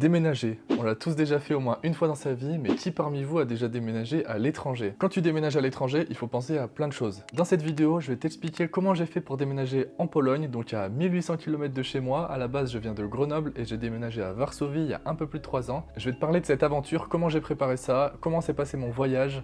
Déménager, on l'a tous déjà fait au moins une fois dans sa vie, mais qui parmi vous a déjà déménagé à l'étranger? Quand tu déménages à l'étranger, il faut penser à plein de choses. Dans cette vidéo, je vais t'expliquer comment j'ai fait pour déménager en Pologne, donc à 1800 km de chez moi. À la base, je viens de Grenoble et j'ai déménagé à Varsovie il y a un peu plus de 3 ans. Je vais te parler de cette aventure, comment j'ai préparé ça, comment s'est passé mon voyage,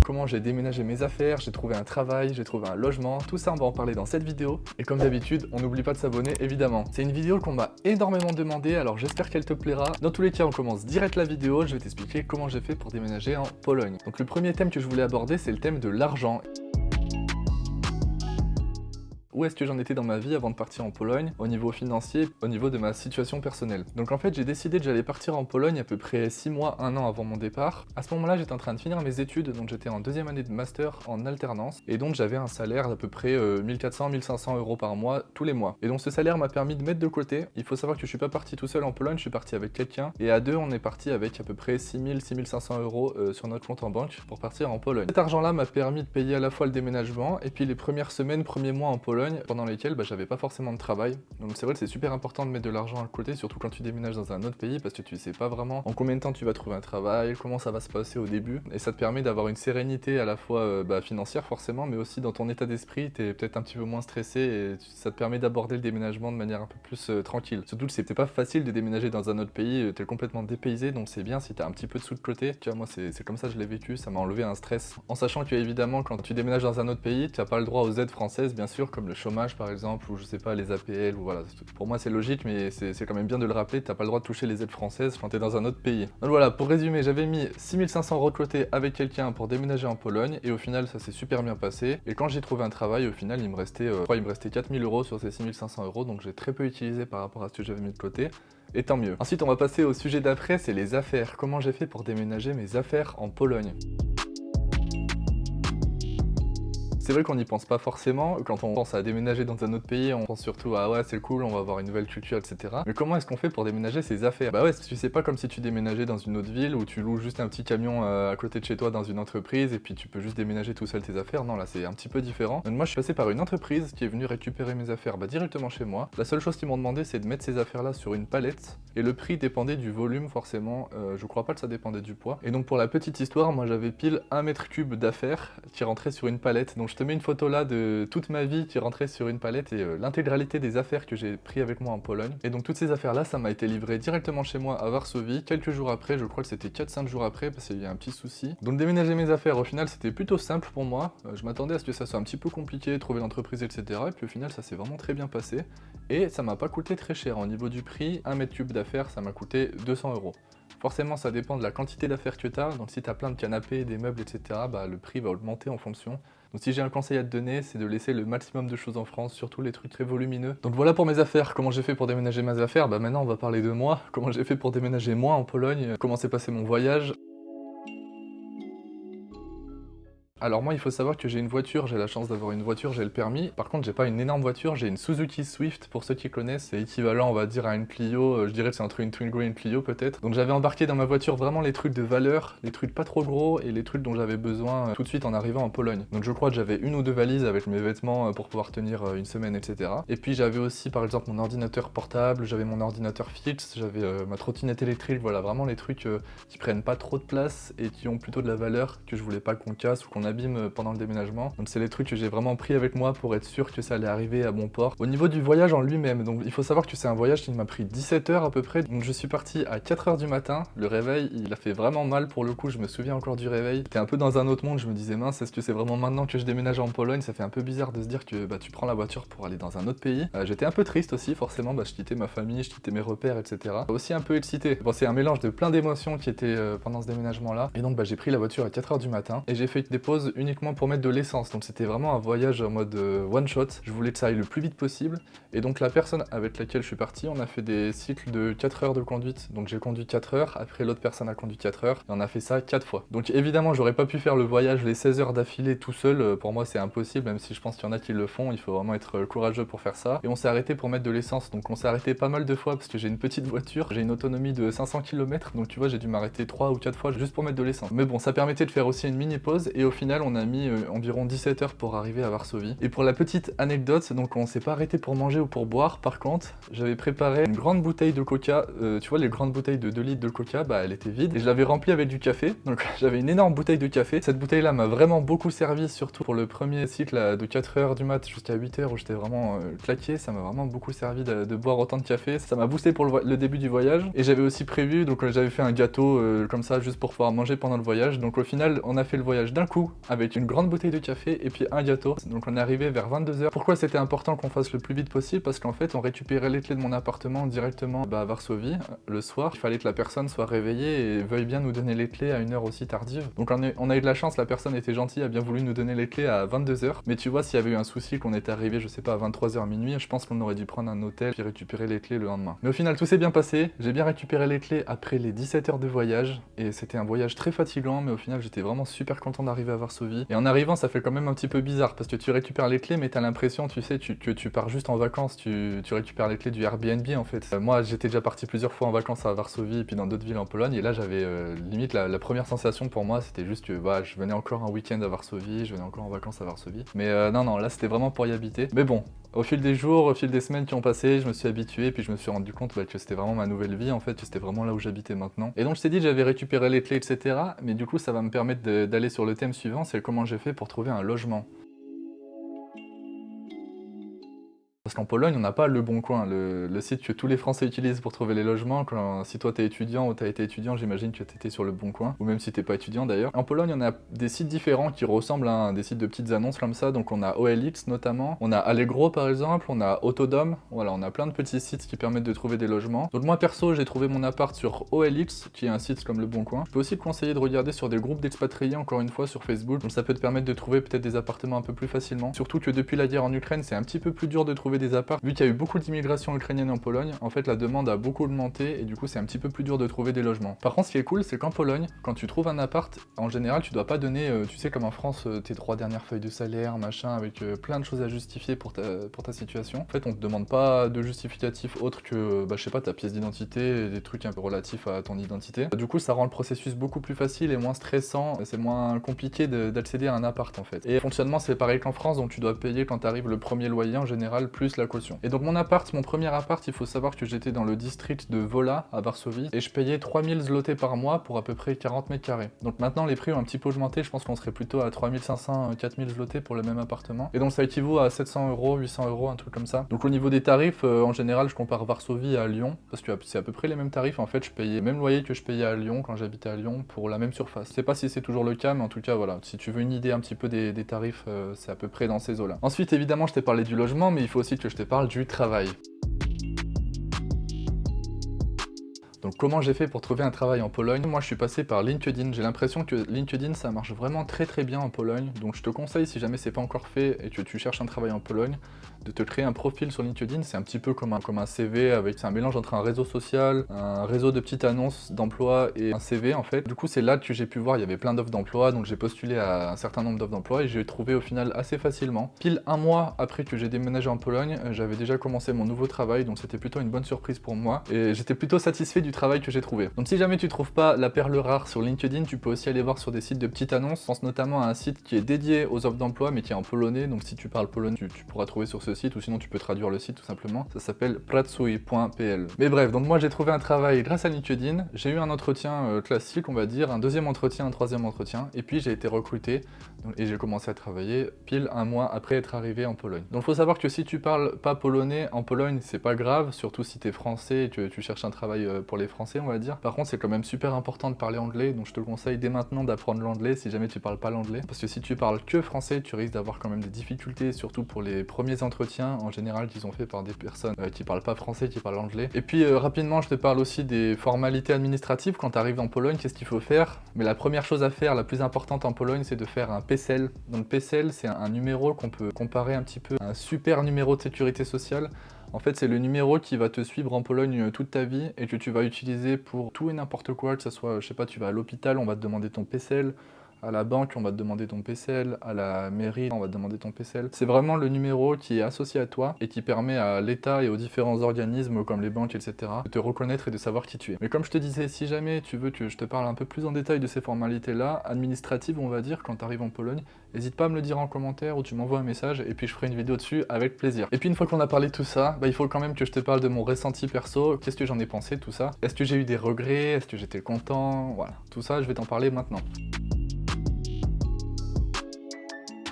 comment j'ai déménagé mes affaires, j'ai trouvé un travail, j'ai trouvé un logement, tout ça on va en parler dans cette vidéo. Et comme d'habitude, on n'oublie pas de s'abonner évidemment. C'est une vidéo qu'on m'a énormément demandé, alors j'espère qu'elle te plaira. Dans tous les cas, on commence direct la vidéo, je vais t'expliquer comment j'ai fait pour déménager en Pologne. Donc le premier thème que je voulais aborder, c'est le thème de l'argent. Où est-ce que j'en étais dans ma vie avant de partir en Pologne, au niveau financier, au niveau de ma situation personnelle. Donc en fait, j'ai décidé que j'allais partir en Pologne à peu près 6 mois, 1 an avant mon départ. À ce moment-là, j'étais en train de finir mes études, donc j'étais en deuxième année de master en alternance, et donc j'avais un salaire d'à peu près 1400-1500 euros par mois, tous les mois. Et donc ce salaire m'a permis de mettre de côté. Il faut savoir que je suis pas parti tout seul en Pologne, je suis parti avec quelqu'un, et à deux, on est parti avec à peu près 6000-6500 euros sur notre compte en banque pour partir en Pologne. Cet argent-là m'a permis de payer à la fois le déménagement, et puis les premières semaines, premiers mois en Pologne, pendant lesquels j'avais pas forcément de travail. Donc c'est vrai que c'est super important de mettre de l'argent à côté, surtout quand tu déménages dans un autre pays, parce que tu sais pas vraiment en combien de temps tu vas trouver un travail, comment ça va se passer au début, et ça te permet d'avoir une sérénité à la fois financière forcément, mais aussi dans ton état d'esprit, t'es peut-être un petit peu moins stressé, et ça te permet d'aborder le déménagement de manière un peu plus tranquille. Surtout que c'est pas facile de déménager dans un autre pays, t'es complètement dépaysé, donc c'est bien si t'as un petit peu de sous de côté. Tu vois, moi c'est comme ça que je l'ai vécu, ça m'a enlevé un stress, en sachant que évidemment quand tu déménages dans un autre pays, tu n'as pas le droit aux aides françaises bien sûr, comme le chômage par exemple, ou je sais pas, les APL, ou voilà. Pour moi c'est logique, mais c'est quand même bien de le rappeler, t'as pas le droit de toucher les aides françaises quand t'es dans un autre pays. Donc voilà, pour résumer, j'avais mis 6500 € de côté avec quelqu'un pour déménager en Pologne, et au final ça s'est super bien passé, et quand j'ai trouvé un travail, au final il me restait 4000 € sur ces 6500 €, donc j'ai très peu utilisé par rapport à ce que j'avais mis de côté. Et tant mieux. Ensuite on va passer au sujet d'après, c'est les affaires. Comment j'ai fait pour déménager mes affaires en Pologne? C'est vrai qu'on n'y pense pas forcément, quand on pense à déménager dans un autre pays, on pense surtout à ouais c'est cool, on va avoir une nouvelle culture, etc. Mais comment est-ce qu'on fait pour déménager ses affaires? Bah ouais, tu sais pas comme si tu déménageais dans une autre ville où tu loues juste un petit camion à côté de chez toi dans une entreprise et puis tu peux juste déménager tout seul tes affaires. Non, là c'est un petit peu différent. Donc moi je suis passé par une entreprise qui est venue récupérer mes affaires directement chez moi. La seule chose qu'ils m'ont demandé c'est de mettre ces affaires là sur une palette, et le prix dépendait du volume forcément, je crois pas que ça dépendait du poids. Et donc pour la petite histoire, moi j'avais pile 1 mètre cube d'affaires qui rentrait sur une palette, donc je te mets une photo là de toute ma vie qui rentrait sur une palette et l'intégralité des affaires que j'ai pris avec moi en Pologne. Et donc toutes ces affaires là, ça m'a été livré directement chez moi à Varsovie, quelques jours après, je crois que c'était 4-5 jours après parce qu'il y a un petit souci. Donc déménager mes affaires, au final c'était plutôt simple pour moi, je m'attendais à ce que ça soit un petit peu compliqué, trouver l'entreprise, etc. Et puis au final ça s'est vraiment très bien passé, et ça m'a pas coûté très cher. Au niveau du prix, 1 mètre cube d'affaires, ça m'a coûté 200 €. Forcément, ça dépend de la quantité d'affaires que tu as, donc si tu as plein de canapés, des meubles, etc., le prix va augmenter en fonction. Donc si j'ai un conseil à te donner, c'est de laisser le maximum de choses en France, surtout les trucs très volumineux. Donc voilà pour mes affaires, comment j'ai fait pour déménager mes affaires. Maintenant on va parler de moi, comment j'ai fait pour déménager moi en Pologne, comment s'est passé mon voyage. Alors moi il faut savoir que j'ai une voiture, j'ai la chance d'avoir une voiture, j'ai le permis. Par contre j'ai pas une énorme voiture, j'ai une Suzuki Swift pour ceux qui connaissent, c'est équivalent on va dire à une Clio, je dirais que c'est entre une Twingo et une Clio peut-être. Donc j'avais embarqué dans ma voiture vraiment les trucs de valeur, les trucs pas trop gros et les trucs dont j'avais besoin tout de suite en arrivant en Pologne. Donc je crois que j'avais une ou deux valises avec mes vêtements pour pouvoir tenir une semaine, etc. Et puis j'avais aussi par exemple mon ordinateur portable, j'avais mon ordinateur fixe, j'avais ma trottinette électrique, voilà vraiment les trucs qui prennent pas trop de place et qui ont plutôt de la valeur, que je voulais pas qu'on casse ou qu'on abîme pendant le déménagement. Donc c'est les trucs que j'ai vraiment pris avec moi pour être sûr que ça allait arriver à bon port. Au niveau du voyage en lui-même, donc il faut savoir que c'est un voyage qui m'a pris 17 heures à peu près. Donc je suis parti à 4 h du matin. Le réveil, il a fait vraiment mal pour le coup, je me souviens encore du réveil. J'étais un peu dans un autre monde, je me disais mince, est-ce que c'est vraiment maintenant que je déménage en Pologne? Ça fait un peu bizarre de se dire que tu prends la voiture pour aller dans un autre pays. J'étais un peu triste aussi, forcément, je quittais ma famille, je quittais mes repères, etc. Aussi un peu excité. Bon, c'est un mélange de plein d'émotions qui étaient pendant ce déménagement-là. Et donc j'ai pris la voiture à 4 h du matin et j'ai fait des pauses uniquement pour mettre de l'essence. Donc c'était vraiment un voyage en mode one shot. Je voulais que ça aille le plus vite possible. Et donc la personne avec laquelle je suis parti, on a fait des cycles de 4 heures de conduite. Donc j'ai conduit 4 heures, après l'autre personne a conduit 4 heures, et on a fait ça 4 fois. Donc évidemment j'aurais pas pu faire le voyage les 16 heures d'affilée tout seul, pour moi c'est impossible, même si je pense qu'il y en a qui le font, il faut vraiment être courageux pour faire ça. Et on s'est arrêté pour mettre de l'essence, donc on s'est arrêté pas mal de fois parce que j'ai une petite voiture, j'ai une autonomie de 500 km, donc tu vois j'ai dû m'arrêter 3 ou 4 fois juste pour mettre de l'essence. Mais bon, ça permettait de faire aussi une mini pause, et au final final, on a mis environ 17 heures pour arriver à Varsovie. Et pour la petite anecdote, donc on s'est pas arrêté pour manger ou pour boire. Par contre, j'avais préparé une grande bouteille de coca. Tu vois, les grandes bouteilles de 2 litres de coca, bah elle était vide. Et je l'avais remplie avec du café. Donc j'avais une énorme bouteille de café. Cette bouteille-là m'a vraiment beaucoup servi, surtout pour le premier cycle là, de 4 heures du mat jusqu'à 8 heures où j'étais vraiment claqué. Ça m'a vraiment beaucoup servi de boire autant de café. Ça m'a boosté pour le début du voyage. Et j'avais aussi prévu, donc j'avais fait un gâteau comme ça juste pour pouvoir manger pendant le voyage. Donc au final, on a fait le voyage d'un coup avec une grande bouteille de café et puis un gâteau. Donc on est arrivé vers 22 heures. Pourquoi c'était important qu'on fasse le plus vite possible? Parce qu'en fait, on récupérait les clés de mon appartement directement à Varsovie le soir. Il fallait que la personne soit réveillée et veuille bien nous donner les clés à une heure aussi tardive. Donc on a eu de la chance, la personne était gentille, a bien voulu nous donner les clés à 22 heures. Mais tu vois, s'il y avait eu un souci, qu'on était arrivé, je sais pas, à 23 heures minuit, je pense qu'on aurait dû prendre un hôtel puis récupérer les clés le lendemain. Mais au final, tout s'est bien passé. J'ai bien récupéré les clés après les 17 heures de voyage. Et c'était un voyage très fatigant, mais au final, j'étais vraiment super content d'arriver à Varsovie. Et en arrivant, ça fait quand même un petit peu bizarre parce que tu récupères les clés, mais t'as l'impression, tu sais, que tu pars juste en vacances. Tu récupères les clés du Airbnb en fait. Moi, j'étais déjà parti plusieurs fois en vacances à Varsovie et puis dans d'autres villes en Pologne. Et là, j'avais limite la première sensation pour moi, c'était juste que bah, je venais encore un week-end à Varsovie, je venais encore en vacances à Varsovie. Mais non, là, c'était vraiment pour y habiter. Mais bon. Au fil des jours, au fil des semaines qui ont passé, je me suis habitué, puis je me suis rendu compte que c'était vraiment ma nouvelle vie, en fait, que c'était vraiment là où j'habitais maintenant. Et donc je t'ai dit que j'avais récupéré les clés, etc. Mais du coup, ça va me permettre d'aller sur le thème suivant, c'est comment j'ai fait pour trouver un logement. Parce qu'en Pologne, on n'a pas Le Bon Coin, le site que tous les Français utilisent pour trouver les logements. Si toi t'es étudiant ou t'as été étudiant, j'imagine que t'étais sur Le Bon Coin, ou même si t'es pas étudiant d'ailleurs. En Pologne, on a des sites différents qui ressemblent à des sites de petites annonces comme ça. Donc on a OLX notamment, on a Allegro par exemple, on a Autodom. Voilà, on a plein de petits sites qui permettent de trouver des logements. Donc moi perso, j'ai trouvé mon appart sur OLX, qui est un site comme Le Bon Coin. Je peux aussi te conseiller de regarder sur des groupes d'expatriés, encore une fois sur Facebook. Donc ça peut te permettre de trouver peut-être des appartements un peu plus facilement. Surtout que depuis la guerre en Ukraine, c'est un petit peu plus dur de trouver des apparts. Vu qu'il y a eu beaucoup d'immigration ukrainienne en Pologne, en fait la demande a beaucoup augmenté et du coup c'est un petit peu plus dur de trouver des logements. Par contre, ce qui est cool, c'est qu'en Pologne, quand tu trouves un appart, en général tu dois pas donner, tu sais comme en France, tes 3 dernières feuilles de salaire, machin, avec plein de choses à justifier pour ta situation. En fait, on te demande pas de justificatif autre que, bah je sais pas, ta pièce d'identité et des trucs un peu relatifs à ton identité. Du coup, ça rend le processus beaucoup plus facile et moins stressant, c'est moins compliqué d'accéder à un appart en fait. Et le fonctionnement c'est pareil qu'en France, donc tu dois payer quand t'arrives le premier loyer en général, plus la caution. Et donc mon premier appart, il faut savoir que j'étais dans le district de Wola à Varsovie et je payais 3000 zloty par mois pour à peu près 40 mètres carrés. Donc maintenant les prix ont un petit peu augmenté, je pense qu'on serait plutôt à 3500, 4000 zloty pour le même appartement. Et donc ça équivaut à 700 euros, 800 euros, un truc comme ça. Donc au niveau des tarifs, en général je compare Varsovie à Lyon parce que c'est à peu près les mêmes tarifs. En fait, je payais le même loyer que je payais à Lyon quand j'habitais à Lyon pour la même surface. Je sais pas si c'est toujours le cas, mais en tout cas voilà, si tu veux une idée un petit peu des tarifs, c'est à peu près dans ces eaux-là. Ensuite évidemment je t'ai parlé du logement, mais il faut aussi que je te parle du travail. Donc comment j'ai fait pour trouver un travail en Pologne? Moi je suis passé par LinkedIn, j'ai l'impression que LinkedIn ça marche vraiment très bien en Pologne, donc je te conseille si jamais c'est pas encore fait et que tu cherches un travail en Pologne, de te créer un profil sur LinkedIn. C'est un petit peu comme un CV, c'est un mélange entre un réseau social, un réseau de petites annonces d'emploi et un CV en fait. Du coup c'est là que j'ai pu voir, il y avait plein d'offres d'emploi, donc j'ai postulé à un certain nombre d'offres d'emploi et j'ai trouvé au final assez facilement. Pile un mois après que j'ai déménagé en Pologne, j'avais déjà commencé mon nouveau travail, donc c'était plutôt une bonne surprise pour moi et j'étais plutôt satisfait du travail que j'ai trouvé. Donc si jamais tu trouves pas la perle rare sur LinkedIn, tu peux aussi aller voir sur des sites de petites annonces. Je pense notamment à un site qui est dédié aux offres d'emploi mais qui est en polonais, donc si tu parles polonais, tu pourras trouver sur ce site ou sinon tu peux traduire le site tout simplement. Ça s'appelle pracuj.pl. Mais bref, donc moi j'ai trouvé un travail grâce à LinkedIn, j'ai eu un entretien classique on va dire, un deuxième entretien, un troisième entretien et puis j'ai été recruté et j'ai commencé à travailler pile un mois après être arrivé en Pologne. Donc faut savoir que si tu parles pas polonais en Pologne, c'est pas grave, surtout si t'es français et que tu cherches un travail pour les français on va dire. Par contre c'est quand même super important de parler anglais, donc je te conseille dès maintenant d'apprendre l'anglais si jamais tu parles pas l'anglais, parce que si tu parles que français tu risques d'avoir quand même des difficultés, surtout pour les premiers entretiens en général qu'ils ont fait par des personnes qui parlent pas français, qui parlent anglais. Et puis rapidement je te parle aussi des formalités administratives quand tu arrives en Pologne, qu'est-ce qu'il faut faire. Mais la première chose à faire, la plus importante en Pologne, c'est de faire un PESEL. Donc PESEL c'est un numéro qu'on peut comparer un petit peu à un super numéro de sécurité sociale. En fait, c'est le numéro qui va te suivre en Pologne toute ta vie et que tu vas utiliser pour tout et n'importe quoi, que ce soit, je sais pas, tu vas à l'hôpital, on va te demander ton PESEL, À la banque, on va te demander ton PCL. À la mairie, on va te demander ton PCL. C'est vraiment le numéro qui est associé à toi et qui permet à l'État et aux différents organismes comme les banques, etc. de te reconnaître et de savoir qui tu es. Mais comme je te disais, si jamais tu veux que je te parle un peu plus en détail de ces formalités-là, administratives, on va dire, quand tu arrives en Pologne, n'hésite pas à me le dire en commentaire ou tu m'envoies un message et puis je ferai une vidéo dessus avec plaisir. Et puis une fois qu'on a parlé de tout ça, il faut quand même que je te parle de mon ressenti perso, qu'est-ce que j'en ai pensé, tout ça. Est-ce que j'ai eu des regrets, est-ce que j'étais content, voilà. Tout ça, je vais t'en parler maintenant.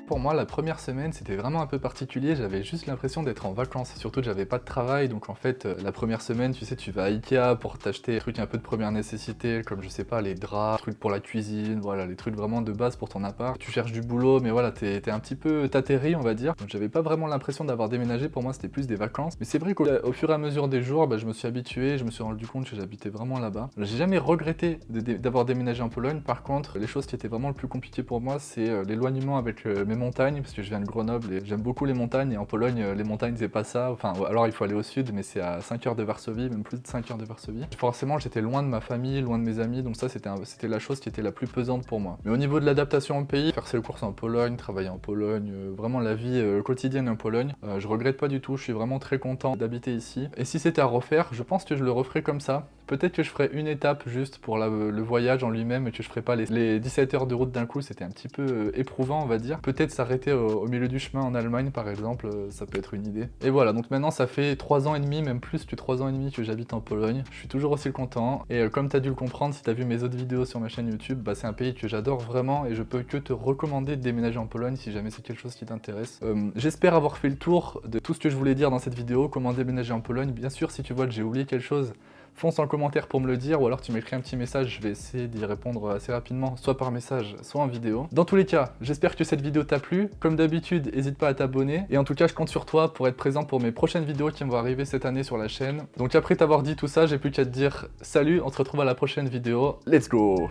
Pour moi, la première semaine, c'était vraiment un peu particulier, j'avais juste l'impression d'être en vacances, surtout que j'avais pas de travail, donc en fait, la première semaine, tu sais, tu vas à Ikea pour t'acheter des trucs un peu de première nécessité, comme je sais pas, les draps, trucs pour la cuisine, voilà, les trucs vraiment de base pour ton appart. Tu cherches du boulot, mais voilà, t'es un petit peu t'atterris, on va dire. Donc j'avais pas vraiment l'impression d'avoir déménagé, pour moi c'était plus des vacances. Mais c'est vrai qu'au fur et à mesure des jours, je me suis habitué, je me suis rendu compte que j'habitais vraiment là-bas. J'ai jamais regretté d'avoir déménagé en Pologne, par contre, les choses qui étaient vraiment le plus compliquées pour moi, c'est l'éloignement avec mes montagnes, parce que je viens de Grenoble et j'aime beaucoup les montagnes, et en Pologne, les montagnes c'est pas ça, enfin alors il faut aller au sud, mais c'est à 5 heures de Varsovie, même plus de 5 heures de Varsovie. Forcément j'étais loin de ma famille, loin de mes amis, donc ça c'était la chose qui était la plus pesante pour moi. Mais au niveau de l'adaptation au pays, faire ses courses en Pologne, travailler en Pologne, vraiment la vie quotidienne en Pologne, je regrette pas du tout, je suis vraiment très content d'habiter ici. Et si c'était à refaire, je pense que je le referais comme ça. Peut-être que je ferais une étape juste pour le voyage en lui-même et que je ferais pas les 17 heures de route d'un coup, c'était un petit peu éprouvant on va dire. Peut-être s'arrêter au milieu du chemin en Allemagne par exemple, ça peut être une idée. Et voilà, donc maintenant ça fait 3 ans et demi, même plus que 3 ans et demi que j'habite en Pologne. Je suis toujours aussi content et comme t'as dû le comprendre si t'as vu mes autres vidéos sur ma chaîne YouTube, c'est un pays que j'adore vraiment et je peux que te recommander de déménager en Pologne si jamais c'est quelque chose qui t'intéresse. J'espère avoir fait le tour de tout ce que je voulais dire dans cette vidéo, comment déménager en Pologne. Bien sûr, si tu vois que j'ai oublié quelque chose, fonce en commentaire pour me le dire, ou alors tu m'écris un petit message, je vais essayer d'y répondre assez rapidement, soit par message, soit en vidéo. Dans tous les cas, j'espère que cette vidéo t'a plu. Comme d'habitude, n'hésite pas à t'abonner. Et en tout cas, je compte sur toi pour être présent pour mes prochaines vidéos qui vont arriver cette année sur la chaîne. Donc après t'avoir dit tout ça, j'ai plus qu'à te dire salut, on se retrouve à la prochaine vidéo. Let's go!